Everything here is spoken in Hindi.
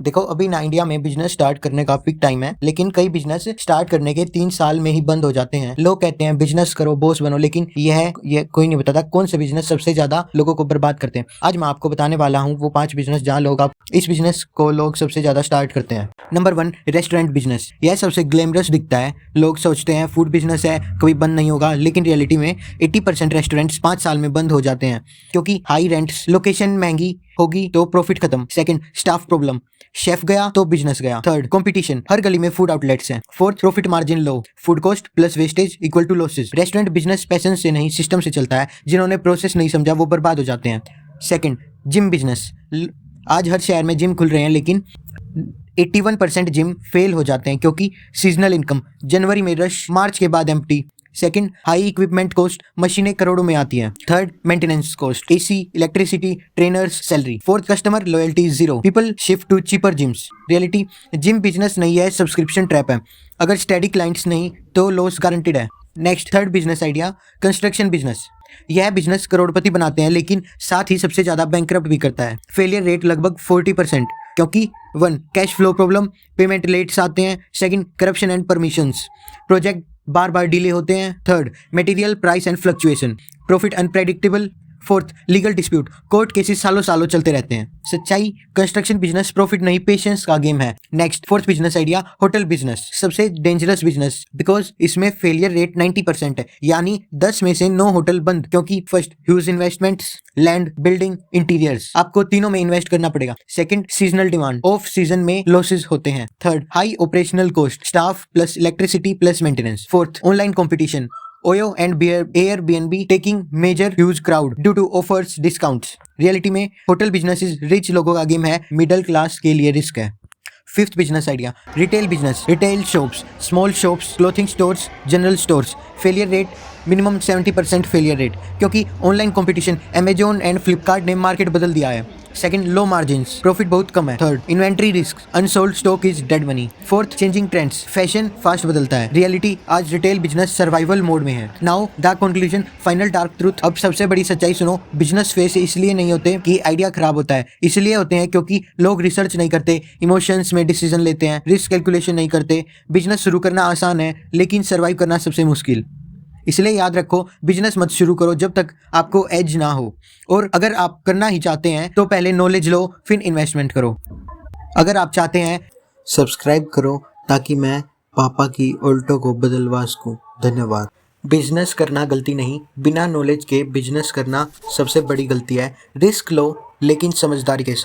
देखो अभी ना इंडिया में बिजनेस स्टार्ट करने का पीक टाइम है, लेकिन कई बिजनेस स्टार्ट करने के 3 साल में ही बंद हो जाते हैं। लोग कहते हैं बिजनेस करो, बॉस बनो, लेकिन यह कोई नहीं बताता कौन से बिजनेस सबसे ज्यादा लोगों को बर्बाद करते हैं। आज मैं आपको बताने वाला हूँ वो 5 बिजनेस जहाँ इस बिजनेस को लोग सबसे ज्यादा स्टार्ट करते हैं। Number 1, restaurant business. यह सबसे ग्लैमरस दिखता है। लोग सोचते हैं फूड बिजनेस है, कभी बंद नहीं होगा, लेकिन रियलिटी में 80% रेस्टोरेंट्स 5 साल में बंद हो जाते हैं, क्योंकि हाई रेंट्स, लोकेशन महंगी होगी तो प्रॉफिट खत्म। सेकंड, स्टाफ प्रॉब्लम, शेफ गया तो बिजनेस गया। थर्ड, कंपटीशन, हर गली में फूड आउटलेट्स हैं। Fourth, profit margin low, food cost plus wastage equal to losses. Restaurant business passion से नहीं सिस्टम से चलता है, जिन्होंने प्रोसेस नहीं समझा वो बर्बाद हो जाते हैं। Second, gym business. आज हर शहर में जिम खुल रहे हैं, लेकिन 81% जिम फेल हो जाते हैं, क्योंकि सीजनल इनकम, जनवरी में रश, मार्च के बाद empty. Second, high equipment cost, मशीनें करोड़ों में आती हैं। Third, maintenance cost, AC, electricity, trainers, salary. Fourth, customer loyalty zero, people shift to cheaper gyms. Reality, gym business नहीं है, सब्सक्रिप्शन ट्रैप है। अगर स्टेडी क्लाइंट्स नहीं तो लॉस गारंटेड है। Next, third business idea, construction business. यह बिजनेस करोड़पति बनाते हैं, लेकिन साथ ही सबसे ज्यादा बैंकरप्ट भी करता है। फेलियर रेट लगभग 40%, क्योंकि 1, cash flow problem, payment let's आते हैं। Second, corruption and permissions, project bar bar delay होते हैं। Third, material price and fluctuation, profit unpredictable. Fourth, legal dispute, court cases सालों सालों चलते रहते हैं। सच्चाई, कंस्ट्रक्शन बिजनेस प्रॉफिट नहीं पेशेंस का गेम है। Next, fourth business idea, hotel business. सबसे डेंजरस बिजनेस, बिकॉज इसमें फेलियर रेट 90% है, यानी 10 में से 9 होटल बंद। क्योंकि first, huge investments, land, building, interiors, आपको तीनों में इन्वेस्ट करना पड़ेगा। Second, seasonal demand, off season में लॉसेस होते हैं। Third, high operational cost, staff plus electricity plus maintenance. Fourth, online competition, OYO and Airbnb taking major huge crowd due to offers, discounts. Reality में होटल बिजनेस रिच लोगों का गेम है, मिडिल क्लास के लिए रिस्क है। Fifth business idea, retail business. Retail shops, small shops, clothing stores, general stores. Failure rate minimum 70% failure rate, क्योंकि online competition, Amazon and Flipkart ने मार्केट बदल दिया है। सेकंड, लो मार्जिन्स, प्रॉफिट बहुत कम है। Third, inventory risk, unsold stock is dead money. Fourth, changing trends, fashion fast बदलता है। रियलिटी, आज रिटेल बिजनेस सर्वाइवल मोड में है। Now the conclusion, final dark truth. अब सबसे बड़ी सच्चाई सुनो, बिजनेस फेस इसलिए नहीं होते कि आइडिया खराब होता है, इसलिए होते हैं क्योंकि लोग रिसर्च नहीं करते, इमोशंस में डिसीजन लेते हैं, रिस्क कैलकुलेशन नहीं करते। बिजनेस शुरू करना आसान है, लेकिन सर्वाइव करना सबसे मुश्किल। इसलिए याद रखो, बिजनेस मत शुरू करो जब तक आपको एज ना हो, और अगर आप करना ही चाहते हैं तो पहले नॉलेज लो, फिर इन्वेस्टमेंट करो। अगर आप चाहते हैं, सब्सक्राइब करो ताकि मैं पापा की उल्टों को बदलवा सकूं। धन्यवाद। बिजनेस करना गलती नहीं, बिना नॉलेज के बिजनेस करना सबसे बड़ी गलती है। रिस्क लो, लेकिन समझदारी के साथ।